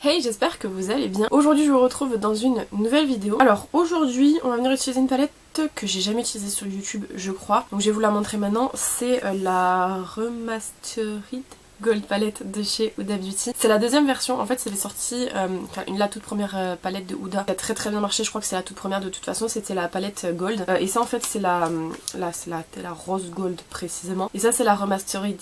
Hey, j'espère que vous allez bien. Aujourd'hui je vous retrouve dans une nouvelle vidéo. Alors aujourd'hui on va venir utiliser une palette que j'ai jamais utilisée sur YouTube je crois. Donc je vais vous la montrer maintenant. C'est la Remastered Gold palette de chez Huda Beauty. C'est la deuxième version, en fait c'est sorti, la toute première palette de Huda qui a très bien marché, je crois que c'est la toute première de toute façon, c'était la palette Gold. Et ça en fait c'est la Rose Gold précisément. Et ça c'est la Remastered.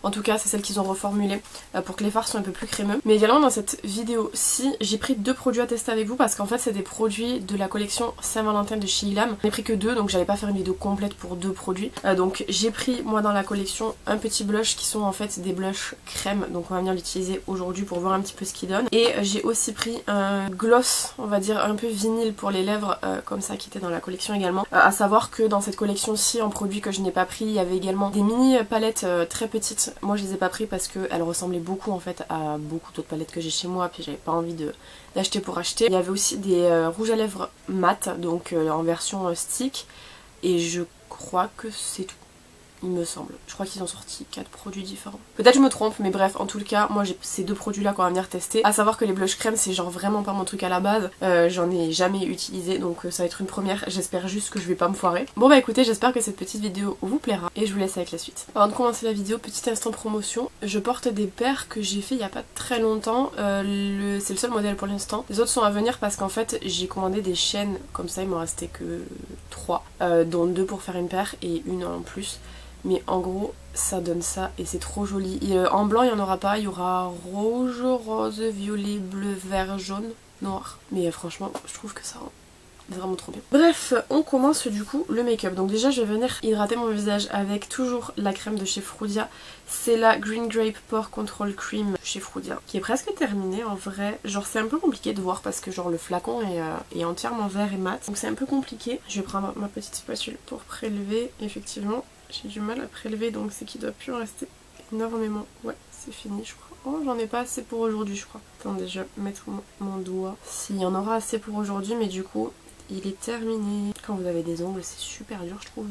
En tout cas c'est celle qu'ils ont reformulée pour que les fards soient un peu plus crémeux. Mais également dans cette vidéo-ci j'ai pris deux produits à tester avec vous parce qu'en fait c'est des produits de la collection Saint-Valentin de chez Ilam. J'en ai pris que deux donc j'allais pas faire une vidéo complète pour deux produits. Donc j'ai pris moi dans la collection un petit blush qui sont en fait des blushs crème. Donc on va venir l'utiliser aujourd'hui pour voir un petit peu ce qu'il donne. Et j'ai aussi pris un gloss on va dire un peu vinyle pour les lèvres comme ça qui était dans la collection également. À savoir que dans cette collection-ci en produit que je n'ai pas pris il y avait également des mini palettes très petites. Moi je les ai pas pris parce qu'elles ressemblaient beaucoup en fait à beaucoup d'autres palettes que j'ai chez moi, puis j'avais pas envie d'acheter pour acheter. Il y avait aussi des rouges à lèvres mat, donc en version stick, et je crois que c'est tout. Il me semble. Je crois qu'ils ont sorti 4 produits différents. Peut-être je me trompe, mais bref, en tout cas, moi j'ai ces deux produits là qu'on va venir tester. À savoir que les blush crème, c'est genre vraiment pas mon truc à la base. J'en ai jamais utilisé, donc ça va être une première. J'espère juste que je vais pas me foirer. Bon bah écoutez, j'espère que cette petite vidéo vous plaira et je vous laisse avec la suite. Avant de commencer la vidéo, petit instant promotion. Je porte des paires que j'ai fait il y a pas très longtemps. C'est le seul modèle pour l'instant. Les autres sont à venir parce qu'en fait j'ai commandé des chaînes comme ça, il m'en restait que 3, dont 2 pour faire une paire et une en plus. Mais en gros ça donne ça et c'est trop joli. En blanc il n'y en aura pas, il y aura rouge, rose, violet, bleu, vert, jaune, noir. Mais franchement je trouve que ça rend vraiment trop bien. Bref, on commence du coup le make-up. Donc déjà je vais venir hydrater mon visage avec toujours la crème de chez Frudia. C'est la Green Grape Pore Control Cream chez Frudia qui est presque terminée en vrai. Genre c'est un peu compliqué de voir parce que genre le flacon est entièrement vert et mat. Donc c'est un peu compliqué. Je vais prendre ma petite spatule pour prélever. Effectivement j'ai du mal à prélever donc c'est qu'il doit plus en rester énormément. Ouais c'est fini je crois. Oh j'en ai pas assez pour aujourd'hui je crois. Attendez je vais mettre mon doigt. S'il y en aura assez pour aujourd'hui mais du coup il est terminé. Quand vous avez des ongles c'est super dur je trouve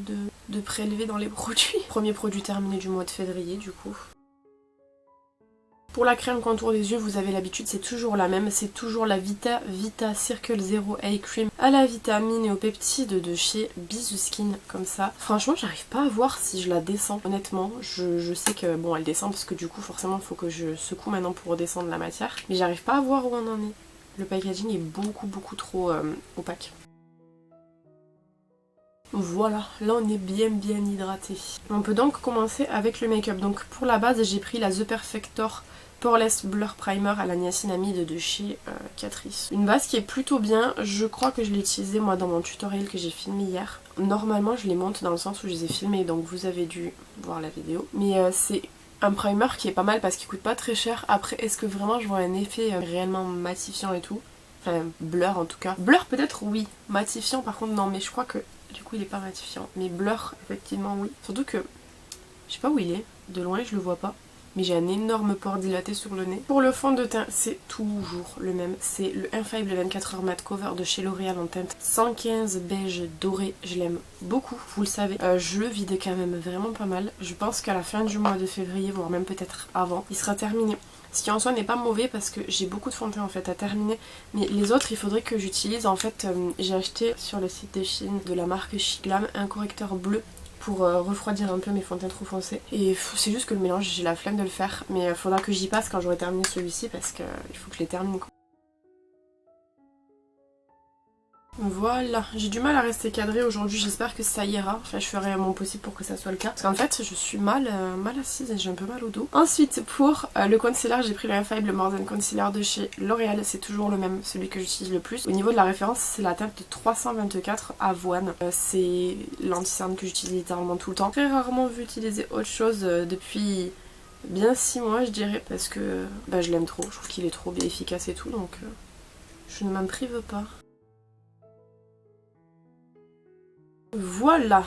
de prélever dans les produits. Premier produit terminé du mois de février du coup. Pour la crème contour des yeux, vous avez l'habitude, c'est toujours la même. C'est toujours la Vita Circle Zero Eye Cream à la vitamine et aux peptides de chez Bisous Skin, comme ça. Franchement, j'arrive pas à voir si je la descends, honnêtement. Je sais que, bon, elle descend parce que du coup, forcément, il faut que je secoue maintenant pour redescendre la matière. Mais j'arrive pas à voir où on en est. Le packaging est beaucoup trop opaque. Voilà, là on est bien hydraté. On peut donc commencer avec le make-up. Donc pour la base, j'ai pris la The Perfector Poreless Blur Primer à la niacinamide de chez Catrice. Une base qui est plutôt bien, je crois que je l'ai utilisée moi dans mon tutoriel que j'ai filmé hier. Normalement je les monte dans le sens où je les ai filmés, donc vous avez dû voir la vidéo. Mais c'est un primer qui est pas mal parce qu'il coûte pas très cher. Après est-ce que vraiment je vois un effet réellement matifiant et tout? Enfin blur en tout cas. Blur peut-être oui, matifiant par contre non, mais je crois que du coup il est pas matifiant. Mais blur effectivement oui. Surtout que je sais pas où il est, de loin je le vois pas. Mais j'ai un énorme pore dilaté sur le nez. Pour le fond de teint, c'est toujours le même. C'est le Infallible 24h Matte Cover de chez L'Oréal en teinte 115 beige doré. Je l'aime beaucoup, vous le savez. Je le vide quand même vraiment pas mal. Je pense qu'à la fin du mois de février, voire même peut-être avant, il sera terminé. Ce qui en soi n'est pas mauvais parce que j'ai beaucoup de fond de teint en fait à terminer. Mais les autres, il faudrait que j'utilise. En fait, j'ai acheté sur le site de Chine de la marque Shiglam un correcteur bleu pour refroidir un peu mes fonds de teint trop foncés. Et c'est juste que le mélange, j'ai la flemme de le faire. Mais il faudra que j'y passe quand j'aurai terminé celui-ci parce qu'il faut que je les termine. Voilà, j'ai du mal à rester cadrée aujourd'hui, j'espère que ça ira. Enfin, je ferai mon possible pour que ça soit le cas. Parce qu'en fait, je suis mal assise et j'ai un peu mal au dos. Ensuite, pour le concealer, j'ai pris le Infallible More Than Concealer de chez L'Oréal. C'est toujours le même, celui que j'utilise le plus. Au niveau de la référence, c'est la teinte de 324 Avoine. C'est l'anti-cerne que j'utilise littéralement tout le temps. Très rarement vu utiliser autre chose depuis bien 6 mois, je dirais. Parce que je l'aime trop, je trouve qu'il est trop efficace et tout. Donc je ne m'en prive pas. Voilà,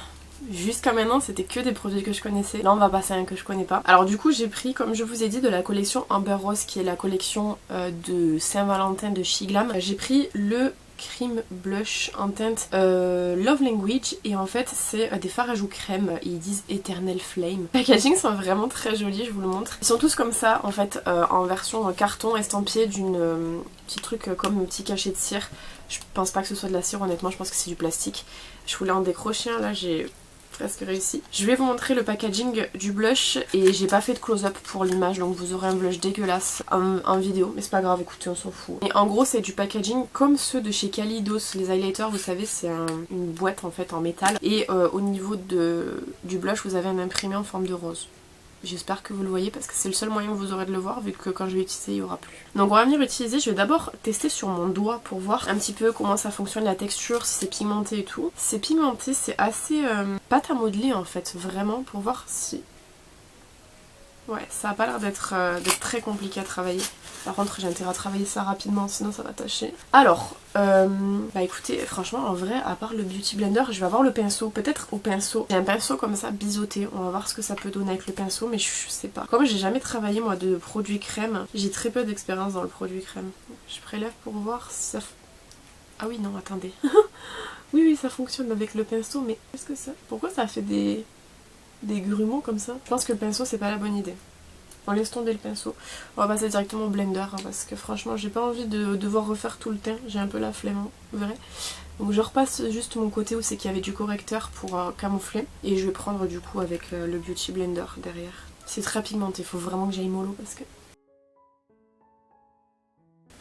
jusqu'à maintenant c'était que des produits que je connaissais. Là on va passer à un que je connais pas. Alors du coup j'ai pris, comme je vous ai dit, de la collection Amber Rose qui est la collection de Saint-Valentin de Shiglam. J'ai pris le Cream Blush en teinte Love Language. Et en fait c'est des fards à joues crème, ils disent Eternal Flame. Les packaging sont vraiment très jolis, je vous le montre. Ils sont tous comme ça en fait, en version carton estampillé d'une petit truc comme un petit cachet de cire. Je pense pas que ce soit de la cire, honnêtement je pense que c'est du plastique. Je voulais en décrocher un, là j'ai presque réussi. Je vais vous montrer le packaging du blush et j'ai pas fait de close-up pour l'image, donc vous aurez un blush dégueulasse en vidéo, mais c'est pas grave, écoutez, on s'en fout. Et en gros c'est du packaging comme ceux de chez Kaleidos, les highlighters, vous savez c'est une boîte en fait en métal, et au niveau du blush vous avez un imprimé en forme de rose. J'espère que vous le voyez parce que c'est le seul moyen que vous aurez de le voir, vu que quand je vais utiliser il n'y aura plus. Donc on va venir utiliser, je vais d'abord tester sur mon doigt pour voir un petit peu comment ça fonctionne, la texture, si c'est pigmenté et tout. C'est pigmenté, c'est assez pâte à modeler en fait, vraiment, pour voir si... Ouais, ça a pas l'air d'être très compliqué à travailler. Par contre j'ai intérêt à travailler ça rapidement sinon ça va tâcher. Alors, bah écoutez, franchement en vrai, à part le Beauty Blender, je vais avoir le pinceau, peut-être au pinceau. J'ai un pinceau comme ça biseauté, on va voir ce que ça peut donner avec le pinceau, mais je sais pas. Comme j'ai jamais travaillé moi de produit crème, j'ai très peu d'expérience dans le produit crème. Je prélève pour voir si ça... Ah oui non, attendez. Oui ça fonctionne avec le pinceau, mais qu'est-ce que ça... Pourquoi ça fait des grumeaux comme ça? Je pense que le pinceau c'est pas la bonne idée. On laisse tomber le pinceau. On va passer directement au blender hein, parce que franchement j'ai pas envie de devoir refaire tout le teint. J'ai un peu la flemme, vous verrez. Donc je repasse juste mon côté où c'est qu'il y avait du correcteur pour camoufler. Et je vais prendre du coup avec le Beauty Blender derrière. C'est très pigmenté, il faut vraiment que j'aille mollo parce que...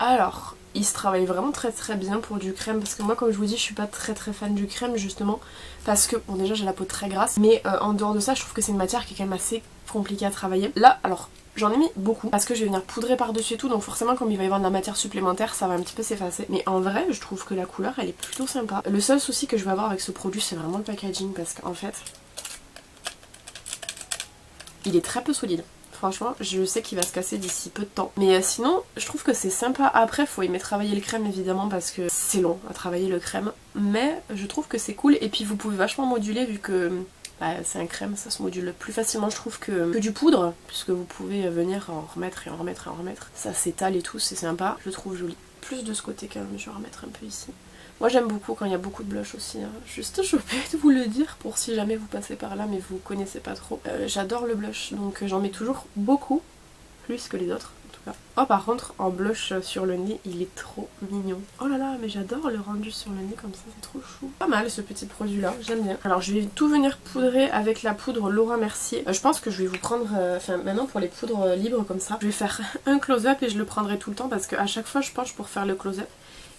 Alors, il se travaille vraiment très bien pour du crème parce que moi comme je vous dis je suis pas très fan du crème justement parce que bon déjà j'ai la peau très grasse mais en dehors de ça je trouve que c'est une matière qui est quand même assez compliquée à travailler. Là alors j'en ai mis beaucoup parce que je vais venir poudrer par dessus et tout, donc forcément comme il va y avoir de la matière supplémentaire ça va un petit peu s'effacer, mais en vrai je trouve que la couleur elle est plutôt sympa. Le seul souci que je vais avoir avec ce produit c'est vraiment le packaging parce qu'en fait il est très peu solide. Franchement, je sais qu'il va se casser d'ici peu de temps. Mais sinon, je trouve que c'est sympa. Après, faut aimer travailler le crème évidemment parce que c'est long à travailler le crème. Mais je trouve que c'est cool. Et puis vous pouvez vachement moduler vu que bah, c'est un crème, ça se module plus facilement je trouve que du poudre. Puisque vous pouvez venir en remettre et en remettre et en remettre. Ça s'étale et tout, c'est sympa. Je trouve joli. Plus de ce côté quand même, je vais remettre un peu ici. Moi j'aime beaucoup quand il y a beaucoup de blush aussi, hein. Juste je vais vous le dire pour si jamais vous passez par là mais vous connaissez pas trop. J'adore le blush donc j'en mets toujours beaucoup, plus que les autres en tout cas. Oh par contre en blush sur le nez il est trop mignon. Oh là là mais j'adore le rendu sur le nez comme ça, c'est trop chou. Pas mal ce petit produit là, j'aime bien. Alors je vais tout venir poudrer avec la poudre Laura Mercier. Je pense que je vais vous prendre, maintenant pour les poudres libres comme ça, je vais faire un close-up et je le prendrai tout le temps parce qu'à chaque fois je penche pour faire le close-up.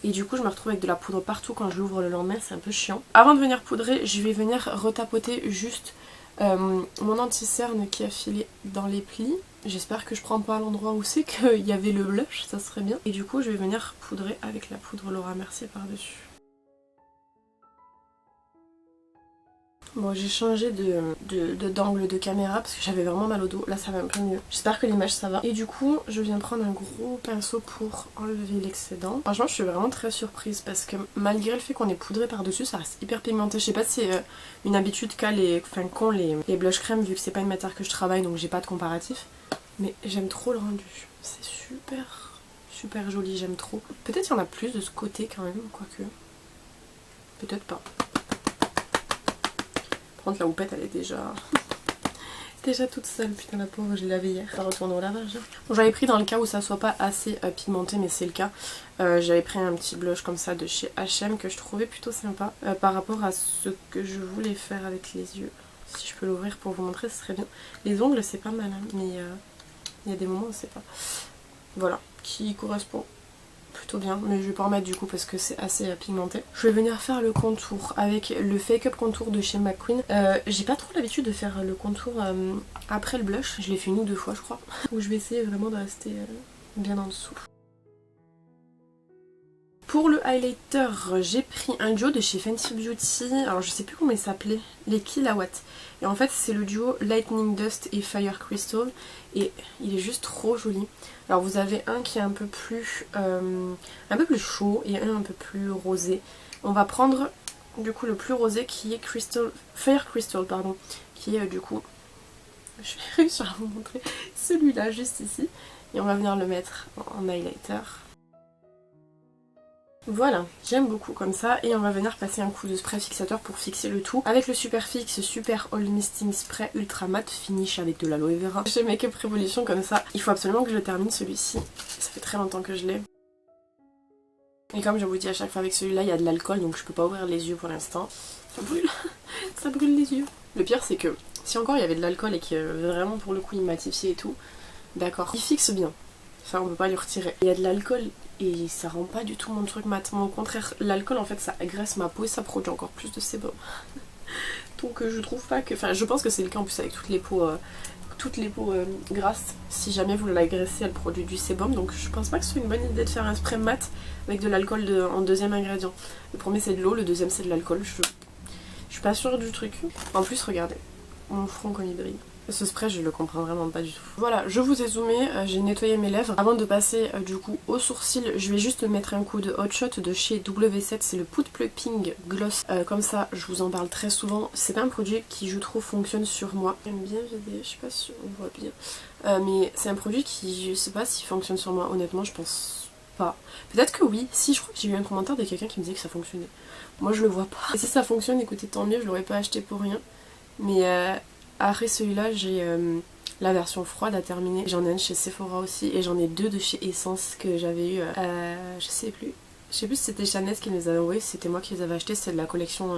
Et du coup je me retrouve avec de la poudre partout quand je l'ouvre le lendemain, c'est un peu chiant. Avant de venir poudrer, je vais venir retapoter juste mon anti-cerne qui a filé dans les plis. J'espère que je prends pas à l'endroit où c'est qu'il y avait le blush, ça serait bien. Et du coup je vais venir poudrer avec la poudre Laura Mercier par-dessus. Bon j'ai changé d'angle de caméra parce que j'avais vraiment mal au dos, là ça va un peu mieux. J'espère que l'image ça va. Et du coup je viens prendre un gros pinceau pour enlever l'excédent. Franchement je suis vraiment très surprise parce que malgré le fait qu'on ait poudré par dessus ça reste hyper pigmenté. Je sais pas si c'est une habitude qu'ont les blush crème vu que c'est pas une matière que je travaille donc j'ai pas de comparatif. Mais j'aime trop le rendu, c'est super joli, j'aime trop. Peut-être qu'il y en a plus de ce côté quand même, quoique. Peut-être pas. Par contre la houppette elle est déjà toute seule, putain la pauvre, je l'ai lavée hier, ça retourne au lavage. Bon, j'avais pris dans le cas où ça soit pas assez pigmenté mais c'est le cas, j'avais pris un petit blush comme ça de chez H&M que je trouvais plutôt sympa par rapport à ce que je voulais faire avec les yeux. Si je peux l'ouvrir pour vous montrer ce serait bien. Les ongles c'est pas mal hein, mais il y a des moments où c'est pas. Voilà, qui correspond plutôt bien, mais je vais pas en mettre du coup parce que c'est assez pigmenté. Je vais venir faire le contour avec le Fake Up Contour de chez McQueen. J'ai pas trop l'habitude de faire le contour après le blush, je l'ai fait 1 ou 2 fois je crois. Donc je vais essayer vraiment de rester bien en dessous. Pour le highlighter, j'ai pris un duo de chez Fenty Beauty, alors je sais plus comment il s'appelait, les Kilowatts. Et en fait c'est le duo Lightning Dust et Fire Crystal et il est juste trop joli. Alors vous avez un qui est un peu plus chaud et un peu plus rosé. On va prendre du coup le plus rosé qui est Fire Crystal pardon, qui est du coup, je vais réussir à vous montrer celui-là juste ici. Et on va venir le mettre en highlighter. Voilà, j'aime beaucoup comme ça et on va venir passer un coup de spray fixateur pour fixer le tout avec le Superfix Super All Misting Spray Ultra Matte Finish avec de l'aloe vera. Chez Make Up Revolution comme ça, il faut absolument que je le termine celui-ci, ça fait très longtemps que je l'ai. Et comme je vous dis à chaque fois avec celui-là, il y a de l'alcool donc je peux pas ouvrir les yeux pour l'instant. Ça brûle, ça brûle les yeux. Le pire c'est que si encore il y avait de l'alcool et que vraiment pour le coup il matifiait et tout, d'accord, il fixe bien. Ça on peut pas lui retirer. Il y a de l'alcool et ça rend pas du tout mon truc mat. Au contraire, l'alcool en fait ça agresse ma peau et ça produit encore plus de sébum. Donc je trouve pas que... Enfin je pense que c'est le cas en plus avec toutes les peaux grasses. Si jamais vous l'agressez elle produit du sébum. Donc je pense pas que ce soit une bonne idée de faire un spray mat avec de l'alcool en deuxième ingrédient. Le premier c'est de l'eau, le deuxième c'est de l'alcool. Je suis pas sûre du truc. En plus regardez, mon front comme il brille. Ce spray je le comprends vraiment pas du tout. Voilà, je vous ai zoomé, j'ai nettoyé mes lèvres. Avant de passer du coup au sourcil, je vais juste mettre un coup de Hot Shot de chez W7, c'est le Put Plumping Gloss. Comme ça, je vous en parle très souvent. C'est pas un produit qui je trouve fonctionne sur moi. J'aime bien vider, je sais pas si on voit bien. Mais c'est un produit qui, je sais pas s'il fonctionne sur moi, honnêtement je pense pas. Peut-être que oui, si je crois que j'ai eu un commentaire de quelqu'un qui me disait que ça fonctionnait. Moi je le vois pas. Et si ça fonctionne, écoutez tant mieux, je l'aurais pas acheté pour rien. Mais après celui-là, j'ai la version froide à terminer. J'en ai un chez Sephora aussi et j'en ai deux de chez Essence que j'avais eu. Je sais plus. Je sais plus si c'était Chanel qui me les avait envoyés, si c'était moi qui les avais achetés. C'est de la collection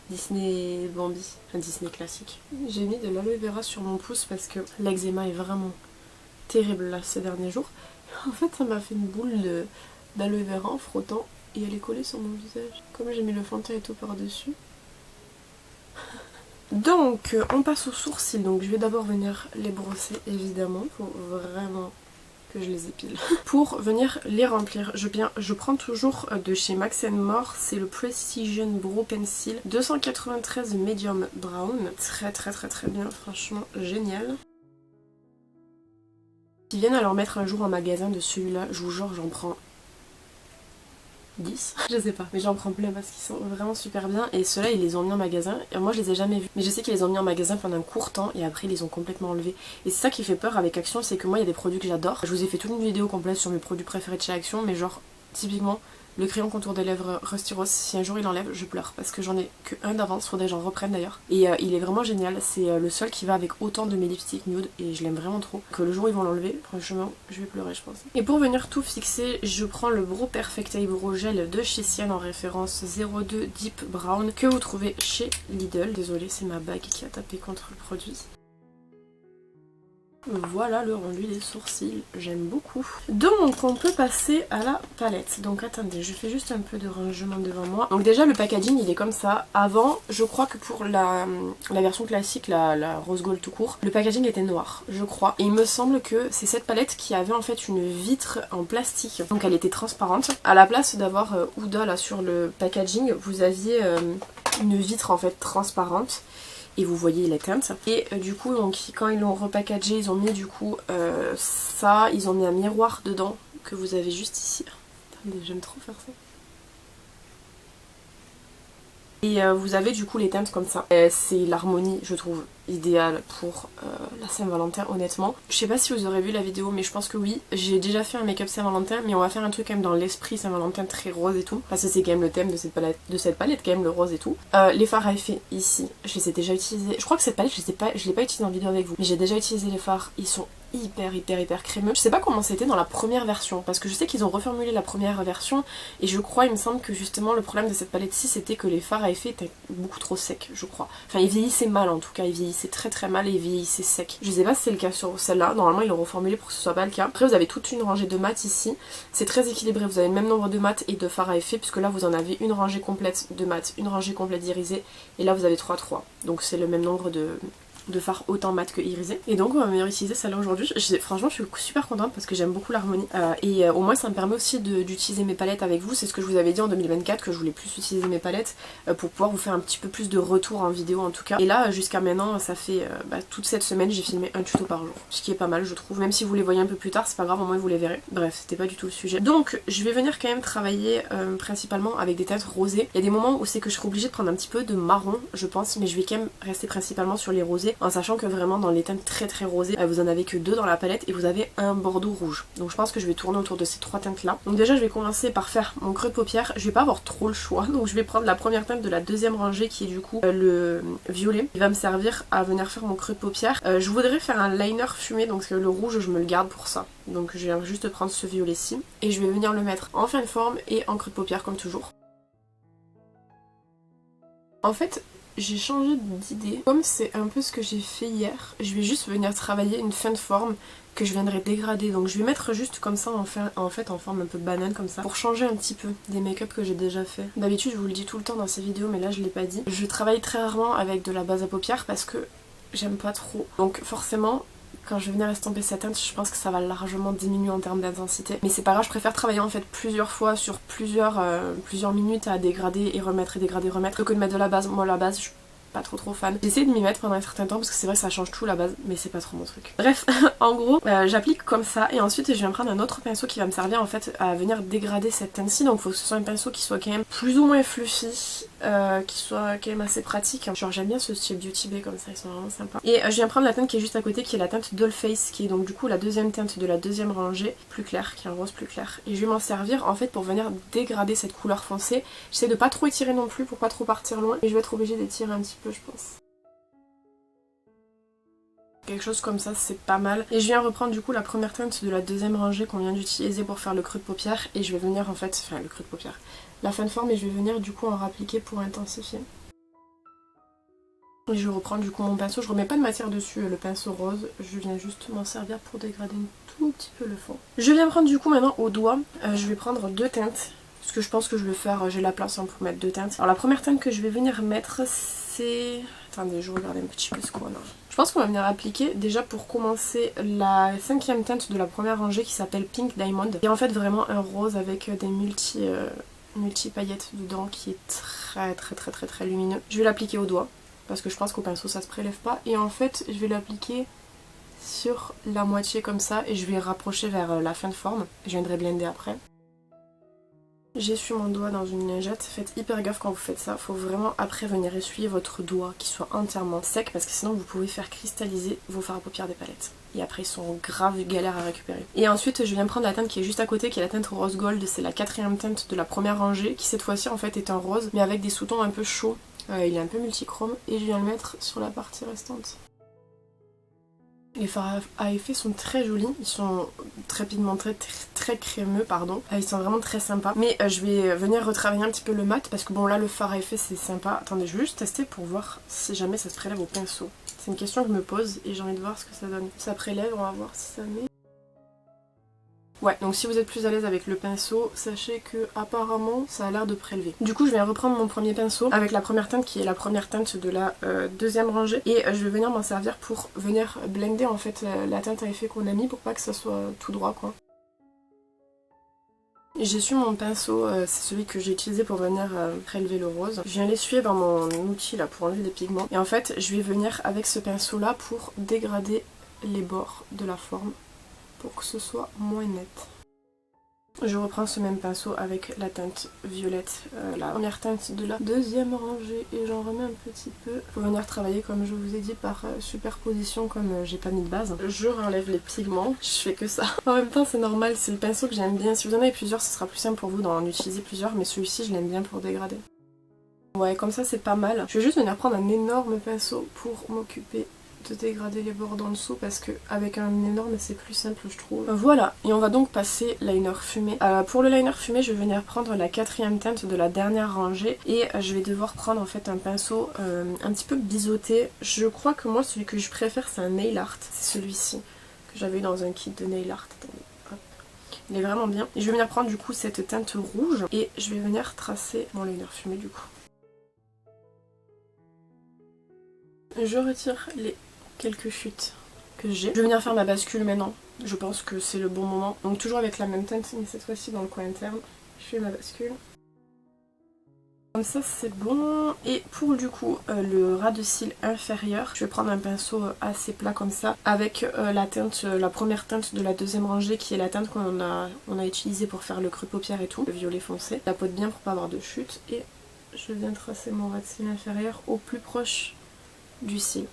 Disney Bambi, enfin Disney classique. J'ai mis de l'aloe vera sur mon pouce parce que l'eczéma est vraiment terrible là ces derniers jours. En fait, ça m'a fait une boule d'aloe vera en frottant et elle est collée sur mon visage. Comme j'ai mis le fond de teint et tout par-dessus. Donc on passe aux sourcils, donc je vais d'abord venir les brosser évidemment, faut vraiment que je les épile. Pour venir les remplir, je prends toujours de chez Max More, c'est le Precision Brow Pencil 293 Medium Brown, très bien, franchement génial. S'ils viennent à leur mettre un jour en magasin de celui-là, je vous jure j'en prends 10, je sais pas, mais j'en prends plein parce qu'ils sont vraiment super bien et ceux-là ils les ont mis en magasin et moi je les ai jamais vus, mais je sais qu'ils les ont mis en magasin pendant un court temps et après ils les ont complètement enlevés et c'est ça qui fait peur avec Action, c'est que moi il y a des produits que j'adore, je vous ai fait toute une vidéo complète sur mes produits préférés de chez Action, mais genre typiquement le crayon contour des lèvres Rusty Rose, si un jour il enlève je pleure parce que j'en ai que un d'avance, faudrait que j'en reprenne d'ailleurs et il est vraiment génial, c'est le seul qui va avec autant de mes lipsticks nude et je l'aime vraiment trop, que le jour où ils vont l'enlever franchement je vais pleurer je pense. Et pour venir tout fixer, je prends le Brow Perfect Eyebrow Gel de chez Sian en référence 02 Deep Brown que vous trouvez chez Lidl. Désolée, c'est ma bague qui a tapé contre le produit. Voilà le rendu des sourcils, j'aime beaucoup. Donc on peut passer à la palette. Donc attendez, je fais juste un peu de rangement devant moi. Donc déjà le packaging il est comme ça. Avant, je crois que pour la version classique, la rose gold tout court, le packaging était noir, je crois. Et il me semble que c'est cette palette qui avait en fait une vitre en plastique. Donc elle était transparente. À la place d'avoir Huda là sur le packaging, vous aviez une vitre en fait transparente. Et vous voyez les teintes. Et du coup, donc, quand ils l'ont repackagé, ils ont mis du coup ça, ils ont mis un miroir dedans que vous avez juste ici. Attendez, j'aime trop faire ça. Et vous avez du coup les teintes comme ça. C'est l'harmonie, je trouve, idéale pour la Saint-Valentin, honnêtement. Je sais pas si vous aurez vu la vidéo, mais je pense que oui. J'ai déjà fait un make-up Saint-Valentin, mais on va faire un truc quand même dans l'esprit Saint-Valentin très rose et tout. Parce que c'est quand même le thème de cette palette, quand même le rose et tout. Les fards à effet ici, je les ai déjà utilisés. Je crois que cette palette, je l'ai pas utilisée en vidéo avec vous. Mais j'ai déjà utilisé les fards, ils sont hyper crémeux. Je sais pas comment c'était dans la première version parce que je sais qu'ils ont reformulé la première version et je crois, il me semble que justement le problème de cette palette-ci c'était que les fards à effet étaient beaucoup trop secs, je crois. Enfin ils vieillissaient mal en tout cas, ils vieillissaient très mal et ils vieillissaient secs. Je sais pas si c'est le cas sur celle-là, normalement ils l'ont reformulé pour que ce soit pas le cas. Après vous avez toute une rangée de mat ici, c'est très équilibré, vous avez le même nombre de mat et de fards à effet puisque là vous en avez une rangée complète de mat, une rangée complète d'irisé et là vous avez 3-3. Donc c'est le même nombre de fards autant mat que irisé. Et donc on va venir utiliser celle-là aujourd'hui. Franchement je suis super contente parce que j'aime beaucoup l'harmonie. Et au moins ça me permet aussi d'utiliser mes palettes avec vous. C'est ce que je vous avais dit en 2024 que je voulais plus utiliser mes palettes pour pouvoir vous faire un petit peu plus de retour en vidéo en tout cas. Et là jusqu'à maintenant ça fait toute cette semaine j'ai filmé un tuto par jour. Ce qui est pas mal je trouve. Même si vous les voyez un peu plus tard c'est pas grave, au moins vous les verrez. Bref c'était pas du tout le sujet. Donc je vais venir quand même travailler principalement avec des teintes rosées. Il y a des moments où c'est que je serai obligée de prendre un petit peu de marron je pense. Mais je vais quand même rester principalement sur les rosés. en sachant que vraiment dans les teintes très rosées, vous en avez que 2 dans la palette et vous avez un bordeaux rouge. Donc je pense que je vais tourner autour de ces 3 teintes là. Donc déjà je vais commencer par faire mon creux de paupière. Je vais pas avoir trop le choix, donc je vais prendre la première teinte de la deuxième rangée qui est du coup le violet. Il va me servir à venir faire mon creux de paupière. Je voudrais faire un liner fumé, donc le rouge je me le garde pour ça. Donc je vais juste prendre ce violet-ci et je vais venir le mettre en fin de forme et en creux de paupière comme toujours. En fait, j'ai changé d'idée. Comme c'est un peu ce que j'ai fait hier, je vais juste venir travailler une fin de forme que je viendrai dégrader. Donc je vais mettre juste comme ça en fait en forme un peu banane comme ça, pour changer un petit peu des make-up que j'ai déjà fait. D'habitude je vous le dis tout le temps dans ces vidéos, mais là je l'ai pas dit. Je travaille très rarement avec de la base à paupières parce que j'aime pas trop. Donc forcément, quand je vais venir estomper cette teinte, je pense que ça va largement diminuer en termes d'intensité. Mais c'est pas grave, je préfère travailler en fait plusieurs fois sur plusieurs minutes à dégrader et remettre et dégrader et remettre que de mettre de la base. Moi la base, je suis pas trop fan. J'ai essayé de m'y mettre pendant un certain temps parce que c'est vrai que ça change tout la base, mais c'est pas trop mon truc. Bref, en gros, j'applique comme ça et ensuite je viens prendre un autre pinceau qui va me servir en fait à venir dégrader cette teinte-ci. Donc il faut que ce soit un pinceau qui soit quand même plus ou moins fluffy, qui soit quand même assez pratique. Genre j'aime bien ce style Beauty Bay comme ça, ils sont vraiment sympas. Et je viens prendre la teinte qui est juste à côté, qui est la teinte Dollface, qui est donc du coup la deuxième teinte de la deuxième rangée, plus claire, qui est un rose plus clair. Et je vais m'en servir en fait pour venir dégrader cette couleur foncée. J'essaie de pas trop étirer non plus pour pas trop partir loin, et je vais être obligée d'étirer un petit peu je pense. Quelque chose comme ça, c'est pas mal. Et je viens reprendre du coup la première teinte de la deuxième rangée qu'on vient d'utiliser pour faire le creux de paupière. Et je vais venir en fait, enfin le creux de paupière, la fin de forme, et je vais venir du coup en rappliquer pour intensifier. Et je reprends du coup mon pinceau, je remets pas de matière dessus, le pinceau rose, je viens juste m'en servir pour dégrader un tout petit peu le fond. Je viens prendre du coup maintenant au doigt, je vais prendre 2 teintes, parce que je pense que je vais faire, j'ai la place pour mettre 2 teintes. Alors la première teinte que je vais venir mettre c'est... Attendez, je regarde un petit peu ce qu'on a. Je pense qu'on va venir appliquer déjà pour commencer la 5e teinte de la première rangée qui s'appelle Pink Diamond. Et en fait vraiment un rose avec des multi paillettes dedans qui est très lumineux. Je vais l'appliquer au doigt parce que je pense qu'au pinceau ça se prélève pas. Et en fait je vais l'appliquer sur la moitié comme ça et je vais rapprocher vers la fin de forme. Je viendrai blender après. J'essuie mon doigt dans une lingette, faites hyper gaffe quand vous faites ça, faut vraiment après venir essuyer votre doigt qui soit entièrement sec parce que sinon vous pouvez faire cristalliser vos fards à paupières des palettes. Et après ils sont grave galères à récupérer. Et ensuite je viens prendre la teinte qui est juste à côté, qui est la teinte rose gold, c'est la 4e teinte de la première rangée, qui cette fois-ci en fait est un rose mais avec des sous-tons un peu chauds. Il est un peu multichrome et je viens le mettre sur la partie restante. Les fards à effet sont très jolis, ils sont très pigmentés, très crémeux pardon. Ils sont vraiment très sympas. Mais je vais venir retravailler un petit peu le mat parce que bon là le fard à effet c'est sympa. Attendez, je vais juste tester pour voir si jamais ça se prélève au pinceau. C'est une question que je me pose et j'ai envie de voir ce que ça donne. Ça prélève, on va voir si ça met. Ouais, donc si vous êtes plus à l'aise avec le pinceau, sachez que apparemment ça a l'air de prélever. Du coup je vais reprendre mon premier pinceau avec la première teinte qui est la première teinte de la deuxième rangée et je vais venir m'en servir pour venir blender en fait la teinte à effet qu'on a mis pour pas que ça soit tout droit quoi. J'essuie mon pinceau, c'est celui que j'ai utilisé pour venir prélever le rose. Je viens l'essuyer dans mon outil là pour enlever les pigments et en fait je vais venir avec ce pinceau là pour dégrader les bords de la forme, pour que ce soit moins net. Je reprends ce même pinceau avec la teinte violette, la première teinte de la deuxième rangée et j'en remets un petit peu. Pour venir travailler comme je vous ai dit par superposition comme j'ai pas mis de base. Je renlève les pigments, je fais que ça. En même temps c'est normal, c'est le pinceau que j'aime bien. Si vous en avez plusieurs ce sera plus simple pour vous d'en utiliser plusieurs mais celui-ci je l'aime bien pour dégrader. Ouais comme ça c'est pas mal. Je vais juste venir prendre un énorme pinceau pour m'occuper de dégrader les bords d'en dessous parce que avec un énorme c'est plus simple je trouve. Voilà, et on va donc passer liner fumé. Pour le liner fumé je vais venir prendre la 4e teinte de la dernière rangée et je vais devoir prendre en fait un pinceau un petit peu biseauté. Je crois que moi celui que je préfère c'est un nail art, c'est celui-ci que j'avais eu dans un kit de nail art. Attendez, hop. Il est vraiment bien. Et je vais venir prendre du coup cette teinte rouge et je vais venir tracer mon liner fumé du coup. Je retire les quelques chutes que j'ai. Je vais venir faire ma bascule maintenant. Je pense que c'est le bon moment. Donc toujours avec la même teinte mais cette fois-ci dans le coin interne. Je fais ma bascule. Comme ça c'est bon. Et pour du coup le ras de cils inférieur, je vais prendre un pinceau assez plat comme ça avec la teinte, la première teinte de la deuxième rangée qui est la teinte qu'on a utilisée pour faire le creux paupière et tout. Le violet foncé. Je tapote bien pour pas avoir de chute et je viens tracer mon ras de cils inférieur au plus proche du cil.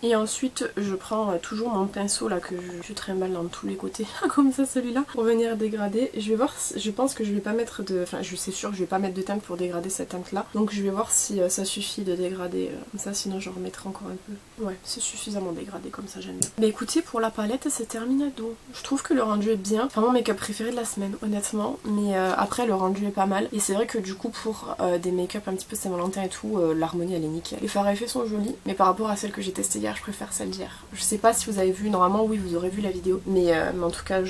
Et ensuite je prends toujours mon pinceau là que je trimballe dans tous les côtés comme ça celui-là pour venir dégrader. Je vais voir, je pense que je vais pas mettre de, enfin je sais sûr que je vais pas mettre de teinte pour dégrader cette teinte là, donc je vais voir si ça suffit de dégrader comme ça, sinon je remettrai encore un peu. Ouais, c'est suffisamment dégradé comme ça, j'aime bien. Mais écoutez, pour la palette c'est terminado. Je trouve que le rendu est bien, enfin mon make-up préféré de la semaine honnêtement, mais après le rendu est pas mal et c'est vrai que du coup pour des make-up un petit peu Saint-Valentin et tout, l'harmonie elle est nickel. Les fards à effet sont jolis, mais par rapport à celle que j'ai testée hier, je préfère celle d'hier. Je sais pas si vous avez vu, normalement oui vous aurez vu la vidéo, mais en tout cas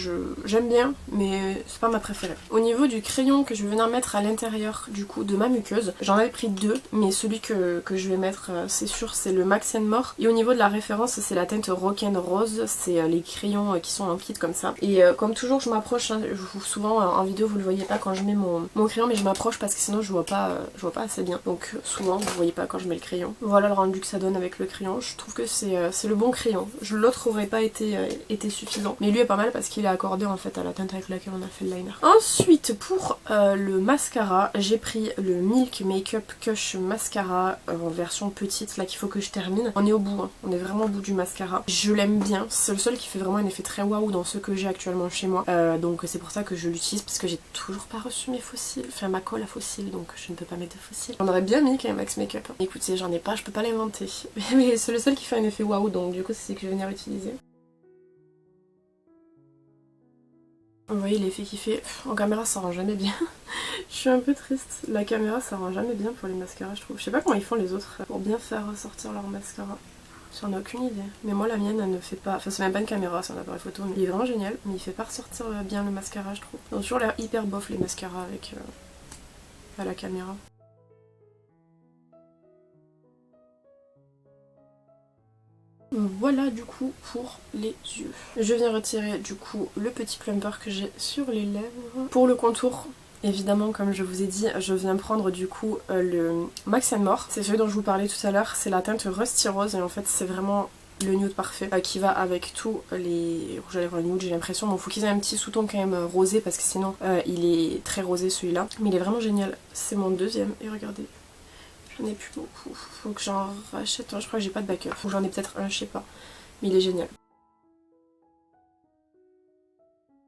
j'aime bien, mais c'est pas ma préférée. Au niveau du crayon que je vais venir mettre à l'intérieur du coup de ma muqueuse, j'en avais pris deux, mais celui que je vais mettre c'est sûr c'est le Max & More. Et au niveau de la référence c'est la teinte Rock'n'Rose, c'est les crayons qui sont en kit comme ça. Et comme toujours je m'approche, hein, souvent en vidéo vous le voyez pas quand je mets mon crayon, mais je m'approche parce que sinon je vois pas assez bien. Donc souvent vous voyez pas quand je mets le crayon. Voilà le rendu que ça donne avec le crayon, je trouve que c'est le bon crayon. L'autre aurait pas été suffisant, mais lui est pas mal parce qu'il est accordé en fait à la teinte avec laquelle on a fait le liner. Ensuite pour le mascara, j'ai pris le Milk Makeup Kush Mascara en version petite là qu'il faut que je termine. On est au bout, hein. On est vraiment au bout du mascara. Je l'aime bien, c'est le seul qui fait vraiment un effet très waouh dans ceux que j'ai actuellement chez moi. Donc c'est pour ça que je l'utilise parce que j'ai toujours pas reçu mes fossiles, enfin ma colle à fossiles, donc je ne peux pas mettre de fossiles. On aurait bien mis quand même Max Makeup. Écoutez, j'en ai pas, je peux pas l'inventer. Mais c'est le seul qui fait un effet waouh, donc du coup c'est ce que je vais venir utiliser. Vous voyez l'effet qu'il fait, en caméra ça rend jamais bien. Je suis un peu triste, la caméra ça rend jamais bien pour les mascaras je trouve. Je sais pas comment ils font les autres pour bien faire ressortir leur mascara. J'en ai aucune idée. Mais moi la mienne elle ne fait pas, enfin c'est même pas une caméra, c'est un appareil photo, mais il est vraiment génial. Mais il fait pas ressortir bien le mascara je trouve. Ils ont toujours l'air hyper bof les mascaras avec à la caméra. Voilà du coup pour les yeux. Je viens retirer du coup le petit plumper que j'ai sur les lèvres. Pour le contour, évidemment comme je vous ai dit, je viens prendre du coup le Max & More. C'est celui dont je vous parlais tout à l'heure, c'est la teinte Rusty Rose et en fait c'est vraiment le nude parfait qui va avec tous les rouges à lèvres nude, j'ai l'impression. Bon, faut qu'ils aient un petit sous-ton quand même rosé parce que sinon il est très rosé celui-là. Mais il est vraiment génial. C'est mon deuxième et regardez. J'en ai plus beaucoup, faut que j'en rachète, je crois que j'ai pas de backup, ou j'en ai peut-être un, je sais pas, mais il est génial.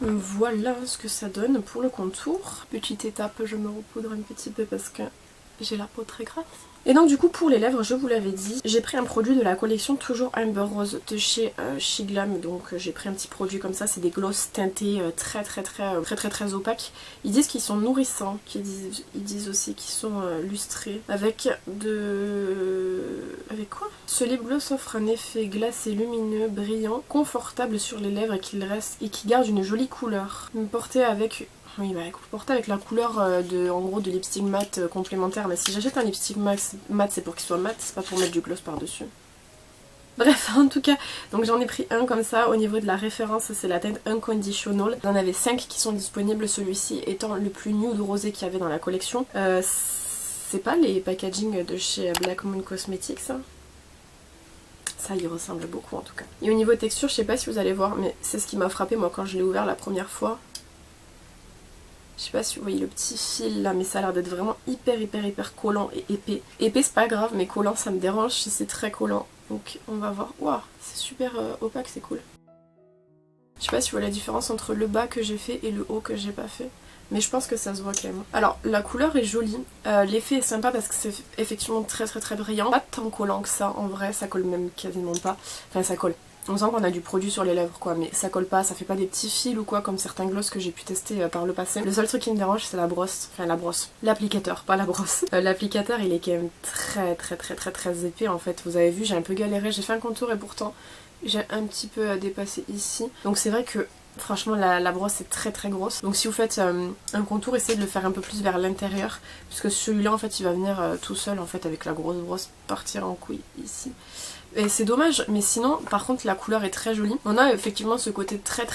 Voilà ce que ça donne pour le contour. Petite étape, je me repoudre un petit peu parce que j'ai la peau très grasse. Et donc du coup pour les lèvres, je vous l'avais dit, j'ai pris un produit de la collection toujours Amber Rose de chez Shiglam. Donc j'ai pris un petit produit comme ça, c'est des gloss teintés très opaques. Ils disent qu'ils sont nourrissants, ils disent aussi qu'ils sont lustrés. Avec quoi? Ce lip gloss offre un effet glacé, lumineux, brillant, confortable sur les lèvres et qui garde une jolie couleur. Porté avec... Oui, bah porté avec la couleur en gros de lipstick mat complémentaire, mais si j'achète un lipstick mat c'est pour qu'il soit mat, c'est pas pour mettre du gloss par dessus. Bref, en tout cas, donc j'en ai pris un comme ça. Au niveau de la référence, c'est la teinte Unconditional. J'en avais 5 qui sont disponibles, celui-ci étant le plus nude rosé qu'il y avait dans la collection. C'est pas les packaging de chez Black Moon Cosmetics, ça. Ça y ressemble beaucoup en tout cas. Et au niveau texture, je sais pas si vous allez voir, mais c'est ce qui m'a frappé moi quand je l'ai ouvert la première fois. Je sais pas si vous voyez le petit fil là, mais ça a l'air d'être vraiment hyper collant et épais. Épais c'est pas grave, mais collant ça me dérange si c'est très collant. Donc on va voir. Waouh, c'est super opaque, c'est cool. Je sais pas si vous voyez la différence entre le bas que j'ai fait et le haut que j'ai pas fait. Mais je pense que ça se voit quand même. Alors la couleur est jolie, l'effet est sympa parce que c'est effectivement très brillant. Pas tant collant que ça en vrai, ça colle même quasiment pas. Enfin ça colle. On sent qu'on a du produit sur les lèvres quoi, mais ça colle pas, ça fait pas des petits fils ou quoi comme certains gloss que j'ai pu tester par le passé. Le seul truc qui me dérange c'est la brosse, enfin la brosse, l'applicateur, pas la brosse. L'applicateur il est quand même très épais en fait, vous avez vu j'ai un peu galéré, j'ai fait un contour et pourtant j'ai un petit peu dépassé ici. Donc c'est vrai que franchement la brosse est très grosse, donc si vous faites un contour essayez de le faire un peu plus vers l'intérieur puisque celui-là en fait il va venir tout seul en fait avec la grosse brosse partir en couille ici. Et c'est dommage, mais sinon par contre la couleur est très jolie. On a effectivement ce côté très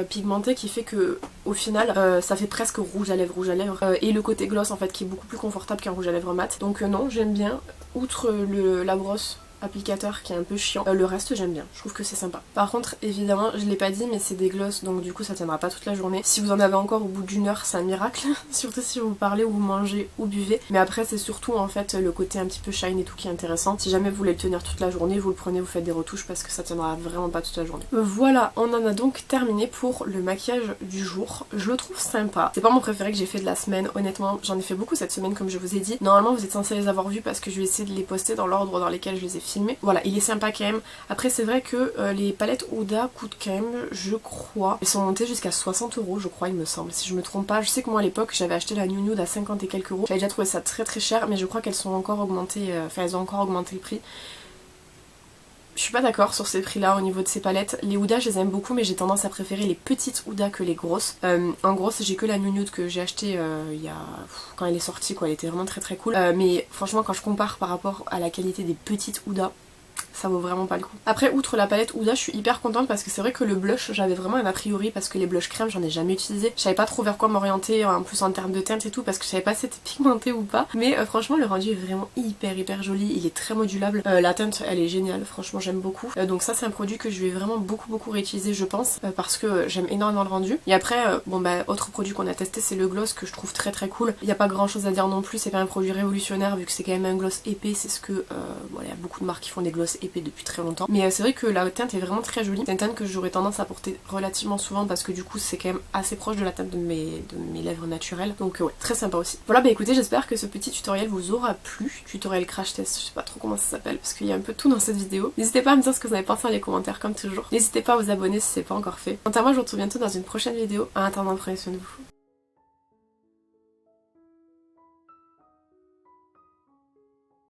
pigmenté qui fait que au final ça fait presque rouge à lèvres et le côté gloss en fait qui est beaucoup plus confortable qu'un rouge à lèvres mat. Donc non, j'aime bien. Outre la brosse applicateur qui est un peu chiant. Le reste j'aime bien, je trouve que c'est sympa. Par contre évidemment je l'ai pas dit mais c'est des glosses donc du coup ça tiendra pas toute la journée. Si vous en avez encore au bout d'une heure c'est un miracle, surtout si vous parlez ou vous mangez ou buvez. Mais après c'est surtout en fait le côté un petit peu shine et tout qui est intéressant. Si jamais vous voulez le tenir toute la journée, vous le prenez, vous faites des retouches parce que ça tiendra vraiment pas toute la journée. Voilà, on en a donc terminé pour le maquillage du jour. Je le trouve sympa. C'est pas mon préféré que j'ai fait de la semaine, honnêtement j'en ai fait beaucoup cette semaine comme je vous ai dit. Normalement vous êtes censés les avoir vus parce que je vais essayer de les poster dans l'ordre dans lesquels je les ai filmés. Voilà, il est sympa quand même. Après c'est vrai que les palettes Huda coûtent quand même, je crois, elles sont montées jusqu'à 60 € je crois il me semble, si je me trompe pas. Je sais que moi à l'époque j'avais acheté la New Nude à 50 et quelques euros. J'avais déjà trouvé ça très très cher mais je crois qu'elles sont encore augmentées, enfin elles ont encore augmenté le prix. Je suis pas d'accord sur ces prix là au niveau de ces palettes. Les Huda je les aime beaucoup mais j'ai tendance à préférer les petites Huda que les grosses. En grosse j'ai que la New Nude que j'ai acheté il y a... quand elle est sortie quoi, elle était vraiment très très cool. Mais franchement quand je compare par rapport à la qualité des petites Huda, ça vaut vraiment pas le coup. Après outre la palette Huda je suis hyper contente parce que c'est vrai que le blush j'avais vraiment un a priori parce que les blushs crème j'en ai jamais utilisé. Je savais pas trop vers quoi m'orienter en plus en termes de teinte et tout parce que je savais pas si c'était pigmenté ou pas. Mais franchement le rendu est vraiment hyper joli, il est très modulable. La teinte elle est géniale, franchement j'aime beaucoup. Donc ça c'est un produit que je vais vraiment beaucoup réutiliser je pense parce que j'aime énormément le rendu. Et après bon bah autre produit qu'on a testé c'est le gloss que je trouve très cool. Il n'y a pas grand chose à dire non plus, c'est pas un produit révolutionnaire vu que c'est quand même un gloss épais, c'est ce que voilà, il y a beaucoup de marques qui font des gloss épais depuis très longtemps. Mais c'est vrai que la teinte est vraiment très jolie. C'est une teinte que j'aurais tendance à porter relativement souvent parce que du coup c'est quand même assez proche de la teinte de mes lèvres naturelles. Donc ouais, très sympa aussi. Voilà bah écoutez j'espère que ce petit tutoriel vous aura plu. Tutoriel crash test, je sais pas trop comment ça s'appelle parce qu'il y a un peu tout dans cette vidéo. N'hésitez pas à me dire ce que vous avez pensé dans les commentaires comme toujours. N'hésitez pas à vous abonner si c'est pas encore fait. Quant à moi je vous retrouve bientôt dans une prochaine vidéo. En attendant prenez soin de vous.